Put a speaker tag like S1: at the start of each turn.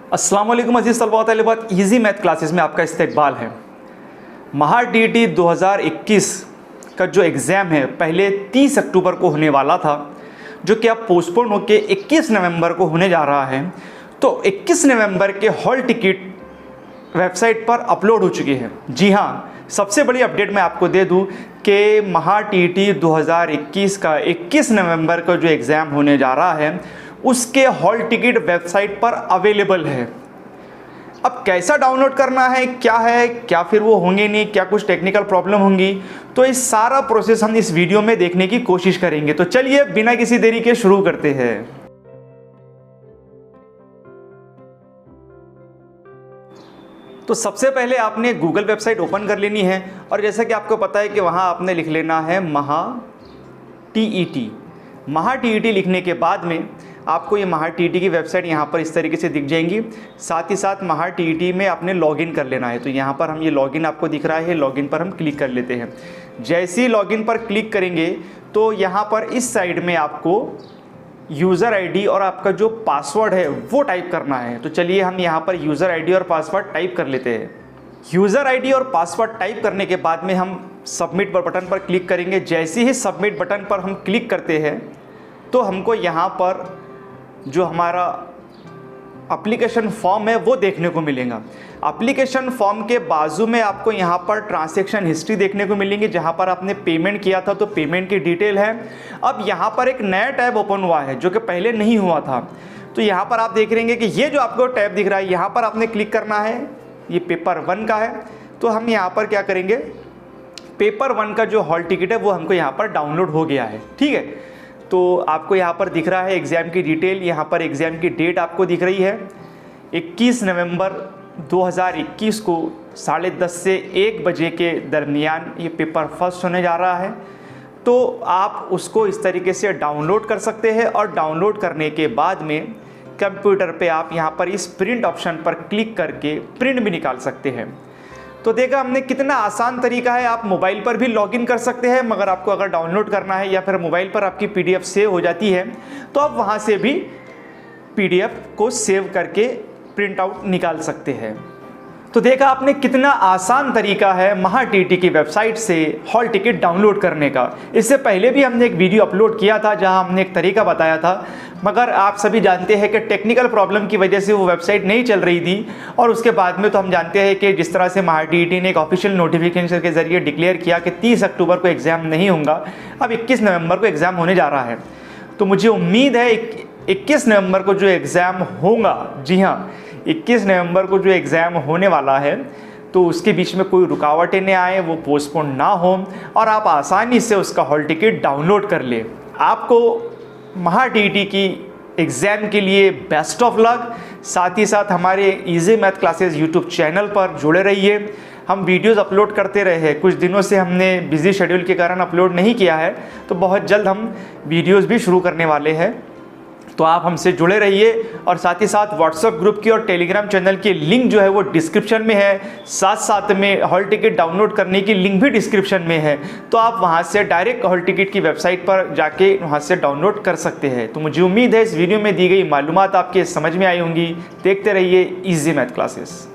S1: अस्सलाम वालेकुम अज़ीज़ तलबात easy math classes में आपका इस्तकबाल है। महा टीईटी 2021 का जो एग्ज़ाम है पहले 30 अक्टूबर को होने वाला था, जो कि अब पोस्टपोन होकर 21 नवंबर को होने जा रहा है। तो 21 नवंबर के हॉल टिकट वेबसाइट पर अपलोड हो चुके हैं। जी हाँ, सबसे बड़ी अपडेट मैं आपको दे दूं कि महा टीईटी 2021 का 21 नवंबर का जो एग्ज़ाम होने जा रहा है उसके हॉल टिकट वेबसाइट पर अवेलेबल है। अब कैसा डाउनलोड करना है, क्या फिर वो होंगे नहीं, क्या कुछ टेक्निकल प्रॉब्लम होंगी, तो इस सारा प्रोसेस हम इस वीडियो में देखने की कोशिश करेंगे। तो चलिए बिना किसी देरी के शुरू करते हैं। तो सबसे पहले आपने गूगल वेबसाइट ओपन कर लेनी है और जैसा कि आपको पता है कि वहाँ आपने लिख लेना है महा टीईटी। महा टीईटी लिखने के बाद में आपको ये महा टीईटी की वेबसाइट यहाँ पर इस तरीके से दिख जाएंगी। साथ ही साथ महा टीईटी में आपने लॉगिन कर लेना है। तो यहाँ पर हम ये लॉगिन आपको दिख रहा है, लॉगिन पर हम क्लिक कर लेते हैं। जैसे ही लॉगिन पर क्लिक करेंगे तो यहाँ पर इस साइड में आपको यूज़र आईडी और आपका जो पासवर्ड है वो टाइप करना है। तो चलिए हम यहाँ पर यूज़र आईडी और पासवर्ड टाइप कर लेते हैं। यूज़र आईडी और पासवर्ड टाइप करने के बाद में हम सबमिट बटन पर क्लिक करेंगे। जैसे ही सबमिट बटन पर हम क्लिक करते हैं तो हमको यहाँ पर जो हमारा एप्लीकेशन फॉर्म है वो देखने को मिलेगा। एप्लीकेशन फॉर्म के बाजू में आपको यहाँ पर ट्रांजैक्शन हिस्ट्री देखने को मिलेंगी, जहाँ पर आपने पेमेंट किया था तो पेमेंट की डिटेल है। अब यहाँ पर एक नया टैब ओपन हुआ है जो कि पहले नहीं हुआ था। तो यहाँ पर आप देख रहेंगे कि ये जो आपको टैब दिख रहा है यहाँ पर आपने क्लिक करना है। ये पेपर 1 का है। तो हम यहाँ पर क्या करेंगे, पेपर 1 का जो हॉल टिकट है वो हमको यहाँ पर डाउनलोड हो गया है। ठीक है, तो आपको यहाँ पर दिख रहा है एग्ज़ाम की डिटेल। यहाँ पर एग्ज़ाम की डेट आपको दिख रही है 21 नवंबर 2021 को 10:30 से 1 बजे के दरमियान ये पेपर फर्स्ट होने जा रहा है। तो आप उसको इस तरीके से डाउनलोड कर सकते हैं और डाउनलोड करने के बाद में कंप्यूटर पे आप यहाँ पर इस प्रिंट ऑप्शन पर क्लिक करके प्रिंट भी निकाल सकते हैं। तो देखा हमने कितना आसान तरीका है। आप मोबाइल पर भी लॉगिन कर सकते हैं, मगर आपको अगर डाउनलोड करना है या फिर मोबाइल पर आपकी पीडीएफ सेव हो जाती है तो आप वहाँ से भी पीडीएफ को सेव करके प्रिंट आउट निकाल सकते हैं। तो देखा आपने कितना आसान तरीका है महा टीईटी की वेबसाइट से हॉल टिकट डाउनलोड करने का। इससे पहले भी हमने एक वीडियो अपलोड किया था जहां हमने एक तरीका बताया था, मगर आप सभी जानते हैं कि टेक्निकल प्रॉब्लम की वजह से वो वेबसाइट नहीं चल रही थी। और उसके बाद में तो हम जानते हैं कि जिस तरह से महा टीईटी ने एक ऑफिशियल नोटिफिकेशन के जरिए डिक्लेयर किया कि 30 अक्टूबर को एग्ज़ाम नहीं होगा, अब 21 नवंबर को एग्ज़ाम होने जा रहा है। तो मुझे उम्मीद है 21 नवंबर को जो एग्ज़ाम होगा, जी हाँ 21 नवंबर को जो एग्ज़ाम होने वाला है, तो उसके बीच में कोई रुकावटें न आए, वो पोस्टपोन ना हो और आप आसानी से उसका हॉल टिकट डाउनलोड कर लें। आपको महा टीईटी की एग्ज़ाम के लिए बेस्ट ऑफ लक। साथ ही साथ हमारे easy math classes YouTube channel पर जुड़े रहिए। हम वीडियोस अपलोड करते रहे हैं। कुछ दिनों से हमने बिजी शेड्यूल के कारण अपलोड नहीं किया है, तो बहुत जल्द हम वीडियोस भी शुरू करने वाले हैं। तो आप हमसे जुड़े रहिए और साथ ही साथ व्हाट्सएप ग्रुप की और टेलीग्राम चैनल की लिंक जो है वो डिस्क्रिप्शन में है। साथ में हॉल टिकट डाउनलोड करने की लिंक भी डिस्क्रिप्शन में है। तो आप वहां से डायरेक्ट हॉल टिकट की वेबसाइट पर जाके वहां से डाउनलोड कर सकते हैं। तो मुझे उम्मीद है इस वीडियो में दी गई मालूमात आपके समझ में आई होंगी। देखते रहिए इजी मैथ क्लासेस।